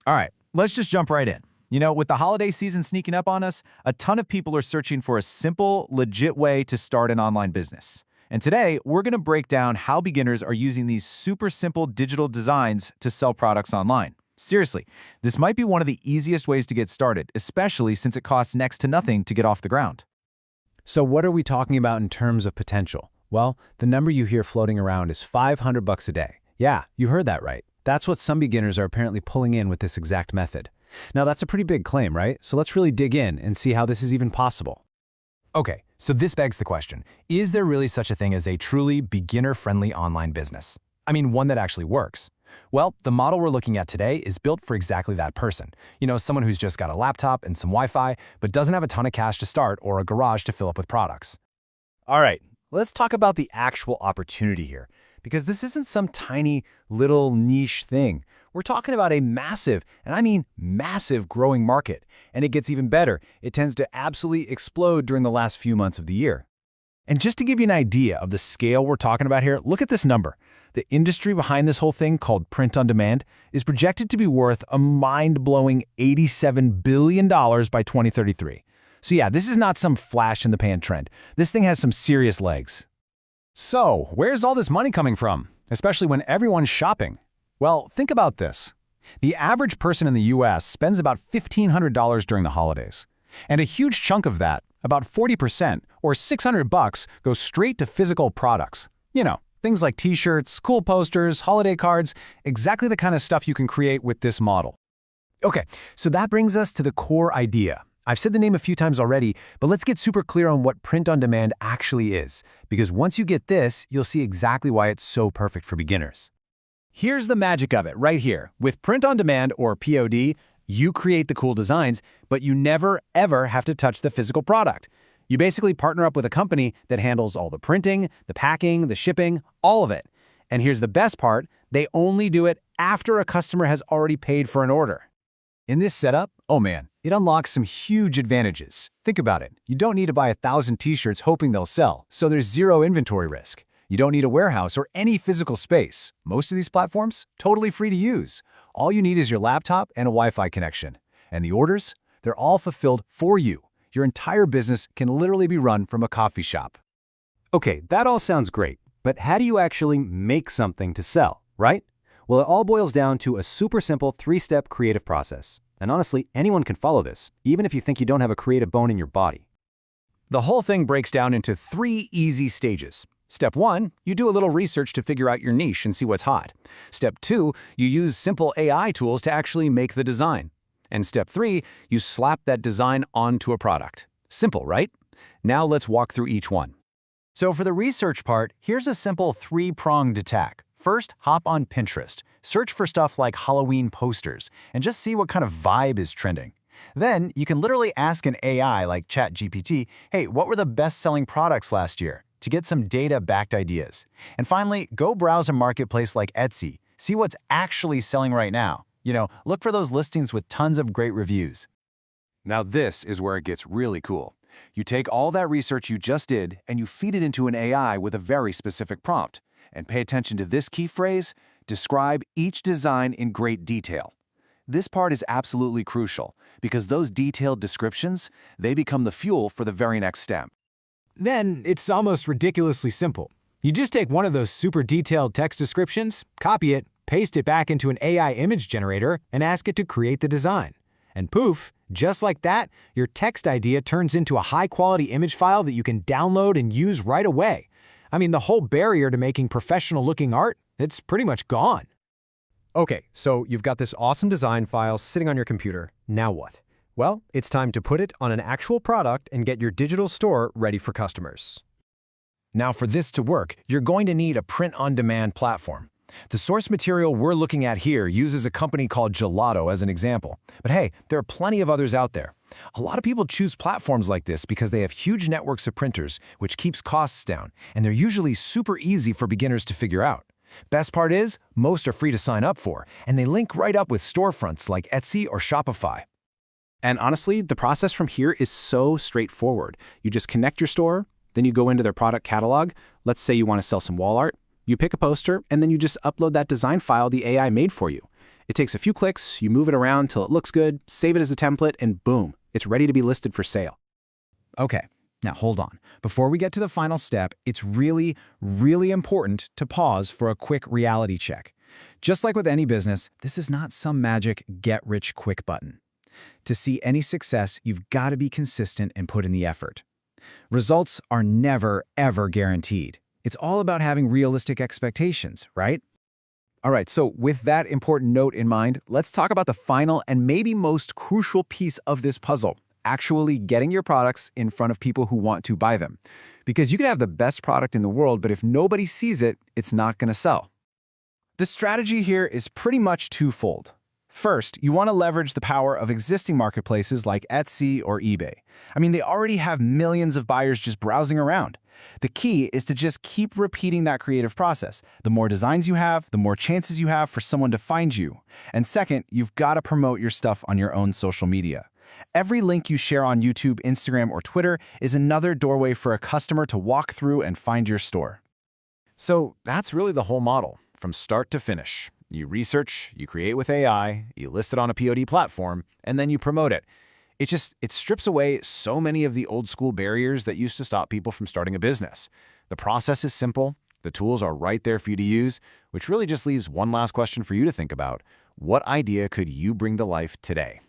All right, let's just jump right in. With the holiday season sneaking up on us, a ton of people are searching for a simple, legit way to start an online business. And today, we're going to break down how beginners are using these super simple digital designs to sell products online. Seriously, this might be one of the easiest ways to get started, especially since it costs next to nothing to get off the ground. So what are we talking about in terms of potential? Well, the number you hear floating around is $500 a day. Yeah, you heard that right. That's what some beginners are apparently pulling in with this exact method. Now that's a pretty big claim, right? So let's really dig in and see how this is even possible. Okay, so this begs the question, is there really such a thing as a truly beginner-friendly online business? I mean, one that actually works. Well, the model we're looking at today is built for exactly that person. Someone who's just got a laptop and some Wi-Fi, but doesn't have a ton of cash to start or a garage to fill up with products. All right, let's talk about the actual opportunity here, because this isn't some tiny little niche thing. We're talking about a massive, and I mean massive, growing market. And it gets even better. It tends to absolutely explode during the last few months of the year. And just to give you an idea of the scale we're talking about here, look at this number. The industry behind this whole thing, called print on demand, is projected to be worth a mind-blowing $87 billion by 2033. So yeah, this is not some flash-in-the-pan trend. This thing has some serious legs. So, where's all this money coming from? Especially when everyone's shopping. Well, think about this. The average person in the US spends about $1,500 during the holidays. And a huge chunk of that, about 40%, or $600, goes straight to physical products. Things like t-shirts, cool posters, holiday cards, exactly the kind of stuff you can create with this model. Okay, so that brings us to the core idea. I've said the name a few times already, but let's get super clear on what print on demand actually is, because once you get this, you'll see exactly why it's so perfect for beginners. Here's the magic of it right here. With print on demand, or POD, you create the cool designs, but you never, ever have to touch the physical product. You basically partner up with a company that handles all the printing, the packing, the shipping, all of it. And here's the best part, they only do it after a customer has already paid for an order. In this setup, oh man, it unlocks some huge advantages. Think about it. You don't need to buy 1,000 t-shirts hoping they'll sell, so there's zero inventory risk. You don't need a warehouse or any physical space. Most of these platforms, totally free to use. All you need is your laptop and a Wi-Fi connection. And the orders? They're all fulfilled for you. Your entire business can literally be run from a coffee shop. Okay, that all sounds great, but how do you actually make something to sell, right? Well, it all boils down to a super simple 3-step creative process. And honestly, anyone can follow this, even if you think you don't have a creative bone in your body. The whole thing breaks down into 3 easy stages. Step 1, you do a little research to figure out your niche and see what's hot. Step 2, you use simple AI tools to actually make the design. And step 3, you slap that design onto a product. Simple, right? Now let's walk through each one. So for the research part, here's a simple 3-pronged attack. First, hop on Pinterest. Search for stuff like Halloween posters and just see what kind of vibe is trending. Then you can literally ask an AI like ChatGPT, hey, what were the best-selling products last year? To get some data-backed ideas. And finally, go browse a marketplace like Etsy. See what's actually selling right now. Look for those listings with tons of great reviews. Now this is where it gets really cool. You take all that research you just did and you feed it into an AI with a very specific prompt. And pay attention to this key phrase, describe each design in great detail. This part is absolutely crucial because those detailed descriptions, they become the fuel for the very next step. Then it's almost ridiculously simple. You just take one of those super detailed text descriptions, copy it, paste it back into an AI image generator, and ask it to create the design. And poof, just like that, your text idea turns into a high-quality image file that you can download and use right away. I mean, the whole barrier to making professional-looking art, it's pretty much gone. Okay, so you've got this awesome design file sitting on your computer. Now what? Well, it's time to put it on an actual product and get your digital store ready for customers. Now for this to work, you're going to need a print-on-demand platform. The source material we're looking at here uses a company called Gelato as an example. But hey, there are plenty of others out there. A lot of people choose platforms like this because they have huge networks of printers, which keeps costs down, and they're usually super easy for beginners to figure out. Best part is, most are free to sign up for, and they link right up with storefronts like Etsy or Shopify. And honestly, the process from here is so straightforward. You just connect your store, then you go into their product catalog. Let's say you want to sell some wall art. You pick a poster, and then you just upload that design file the AI made for you. It takes a few clicks, you move it around till it looks good, save it as a template, and boom, it's ready to be listed for sale. Okay, now hold on. Before we get to the final step, it's really, really important to pause for a quick reality check. Just like with any business, this is not some magic get-rich-quick button. To see any success, you've got to be consistent and put in the effort. Results are never, ever guaranteed. It's all about having realistic expectations, right? All right, so with that important note in mind, let's talk about the final and maybe most crucial piece of this puzzle, actually getting your products in front of people who want to buy them. Because you can have the best product in the world, but if nobody sees it, it's not going to sell. The strategy here is pretty much twofold. First, you want to leverage the power of existing marketplaces like Etsy or eBay. I mean, they already have millions of buyers just browsing around. The key is to just keep repeating that creative process. The more designs you have, the more chances you have for someone to find you. And second, you've got to promote your stuff on your own social media. Every link you share on YouTube, Instagram, or Twitter is another doorway for a customer to walk through and find your store. So that's really the whole model, from start to finish. You research, you create with AI, you list it on a POD platform, and then you promote it. It strips away so many of the old school barriers that used to stop people from starting a business. The process is simple, the tools are right there for you to use, which really just leaves one last question for you to think about. What idea could you bring to life today?